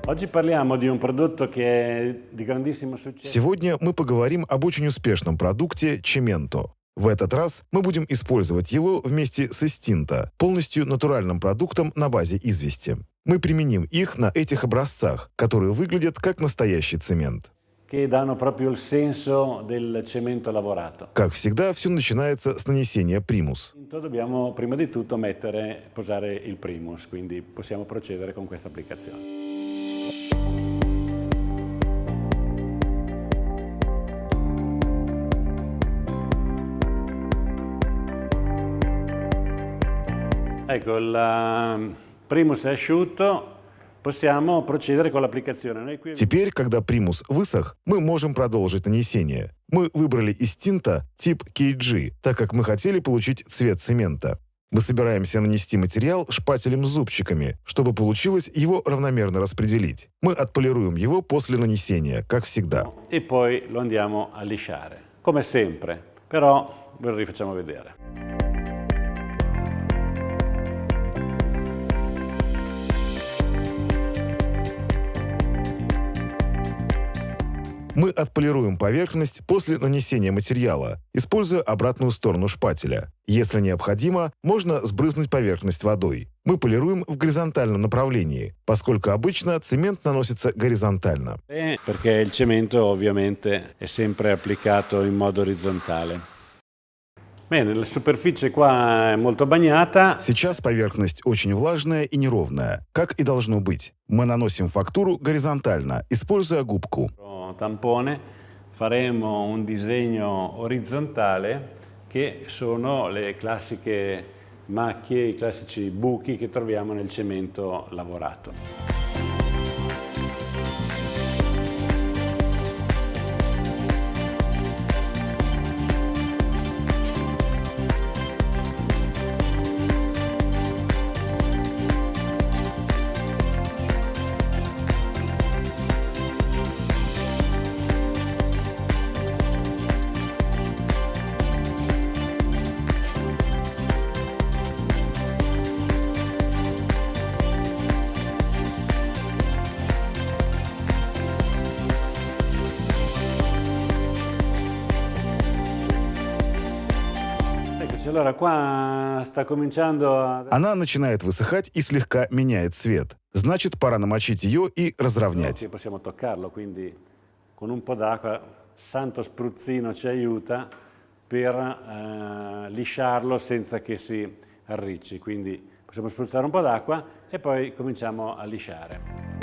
Oggi parliamo di un prodotto che è di grandissimo successo. Сегодня мы поговорим об очень успешном продукте Чименто. В этот раз мы будем использовать его вместе с Истинто, полностью натуральным продуктом на базе извести. Мы применим их на этих образцах, которые выглядят как настоящий цемент. Che danno proprio il senso del cemento lavorato. Как всегда, все начинается с нанесения примус. Dobbiamo prima di tutto posare il primus, quindi possiamo procedere con questa applicazione. Ecco, il primus è asciutto, possiamo procedere con l'applicazione. Теперь, когда примус высох, мы можем продолжить нанесение. Мы выбрали Истинто тип KG, так как мы хотели получить цвет цемента. Мы собираемся нанести материал шпателем с зубчиками, чтобы получилось его равномерно распределить. Мы отполируем его после нанесения, как всегда. E poi lo andiamo a lisciare, come sempre, però ve lo rifacciamo vedere. Мы отполируем поверхность после нанесения материала, используя обратную сторону шпателя. Если необходимо, можно сбрызнуть поверхность водой. Мы полируем в горизонтальном направлении, поскольку обычно цемент наносится горизонтально. Perché il cemento ovviamente è sempre applicato in modo orizzontale. Bene, la superficie qua è molto bagnata. Сейчас поверхность очень влажная и неровная, как и должно быть. Мы наносим фактуру горизонтально, используя губку. Tampone faremo un disegno orizzontale che sono le classiche macchie, i classici buchi che troviamo nel cemento lavorato. Allora, qua sta cominciando Она начинает высыхать и слегка меняет цвет. Значит, пора намочить ее и разровнять. Possiamo toccarlo, quindi con un po' d'acqua, santo spruzzino ci aiuta per lisciarlo senza che si arricci. Quindi possiamo spruzzare un po' d'acqua e poi cominciamo a lisciare.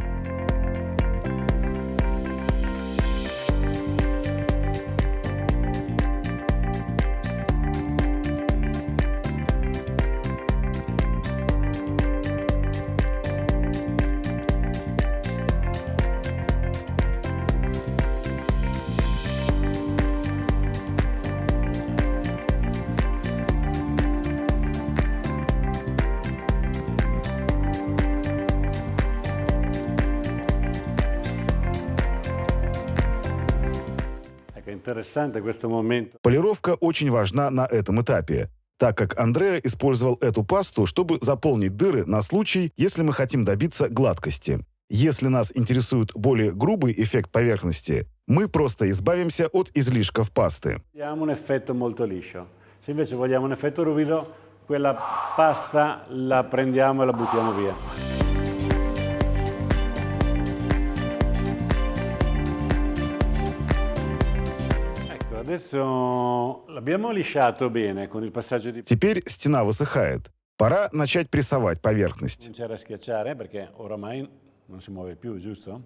Interessante questo momento. Полировка очень важна на этом этапе, так как Андреа использовал эту пасту, чтобы заполнить дыры на случай, если мы хотим добиться гладкости. Если нас интересует более грубый эффект поверхности, мы просто избавимся от излишков пасты. Abbiamo un effetto molto liscio. Se invece vogliamo un effetto ruvido, quella pasta la prendiamo e la buttiamo via. Adesso l'abbiamo lisciato bene con il passaggio di... Теперь стена высыхает. Пора начать прессовать поверхность. Cominciare a schiacciare perché oramai non si muove più, giusto?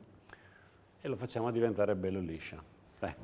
E lo facciamo diventare bello liscio. Dai.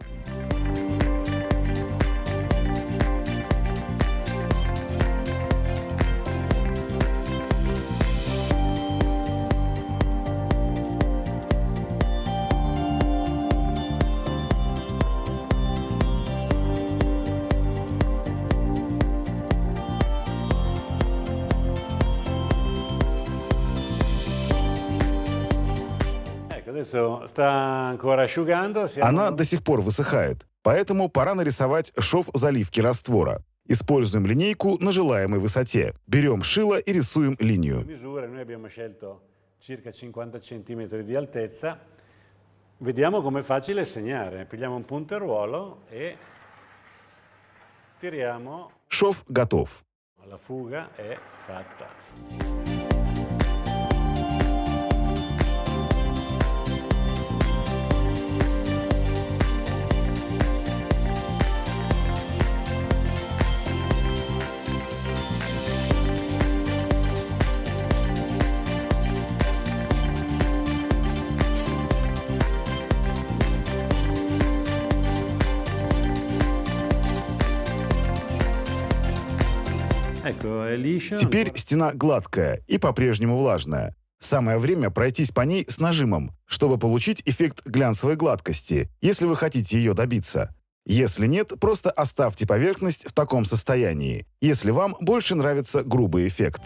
Adesso sta ancora asciugando. Она до сих пор высыхает, поэтому пора нарисовать шов заливки раствора. Используем линейку на желаемой высоте. Берем шило и рисуем линию. Misure, noi abbiamo scelto circa 50 cm di altezza. Vediamo com'è facile segnare. Pigliamo un punteruolo e tiriamo. Шов готов. La fuga è fatta. Ecco, è liscio. Теперь стена гладкая и по-прежнему влажная. Самое время пройтись по ней с нажимом, чтобы получить эффект глянцевой гладкости, если вы хотите ее добиться. Если нет, просто оставьте поверхность в таком состоянии, если вам больше нравится грубый эффект.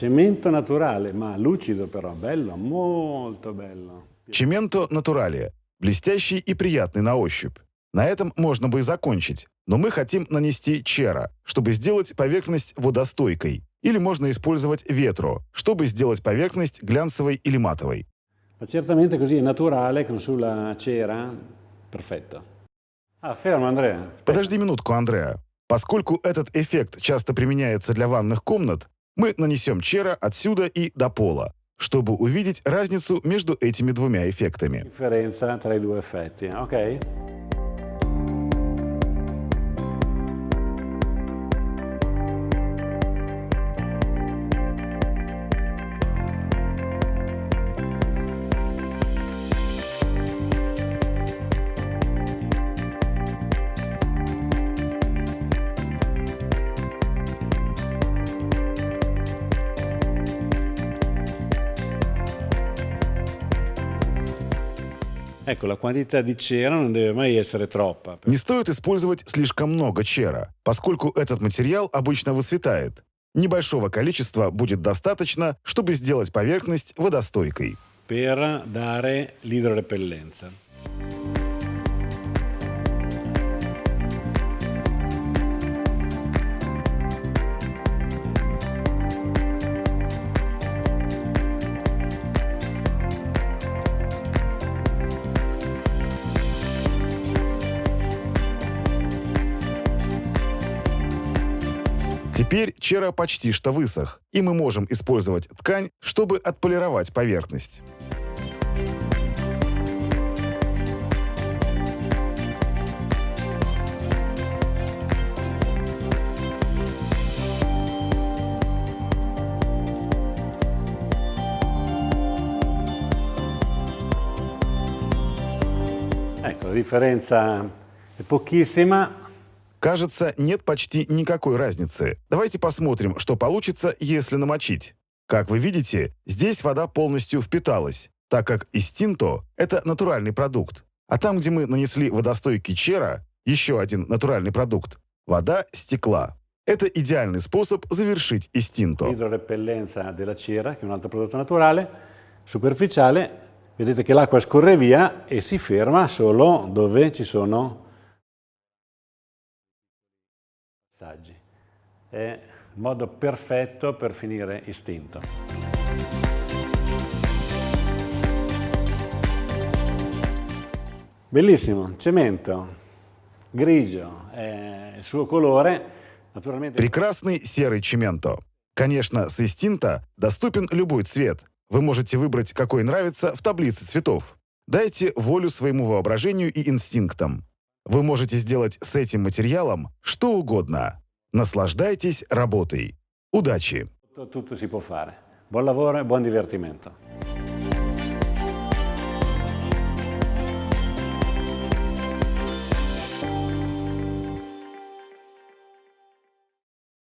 Cemento naturale, ma lucido però, bello, molto bello. Чименто натурале. Блестящий и приятный на ощупь. На этом можно бы и закончить. Но мы хотим нанести чера, чтобы сделать поверхность водостойкой. Или можно использовать ветро, чтобы сделать поверхность глянцевой или матовой. Ma certamente così è naturale, con sulla cera, perfetto. Ah, fermo Andrea. Подожди минутку, Андреа. Поскольку этот эффект часто применяется для ванных комнат, мы нанесем чера отсюда и до пола, чтобы увидеть разницу между этими двумя эффектами. Differenza tra i due effetti, ok? Ecco, la quantità di cera non deve mai essere troppa. Не стоит использовать слишком много чера, поскольку этот материал обычно высветает. Небольшого количества будет достаточно, чтобы сделать поверхность водостойкой. Per dare l'idrorepellenza. Теперь чера почти что высох, и мы можем использовать ткань, чтобы отполировать поверхность. Ecco, la differenza è pochissima. Кажется, нет почти никакой разницы. Давайте посмотрим, что получится, если намочить. Как вы видите, здесь вода полностью впиталась, так как истинто – это натуральный продукт. А там, где мы нанесли водостойкий чера, еще один натуральный продукт, вода стекла. Это идеальный способ завершить истинто. L'idrorepellenza della cera, che è un altro prodotto naturale, superficiale, vedete che l'acqua scorre via e si ferma solo dove ci sono passaggi. È il modo perfetto per finire istinto. Bellissimo, cemento, grigio, il suo colore, naturalmente. Прекрасный серый чименто. Конечно, с истинто доступен любой цвет. Вы можете выбрать, какой нравится, в таблице цветов. Дайте волю своему воображению и инстинктам. Вы можете сделать с этим материалом что угодно. Наслаждайтесь работой. Удачи! Tutto si può fare. Buon lavoro e buon divertimento.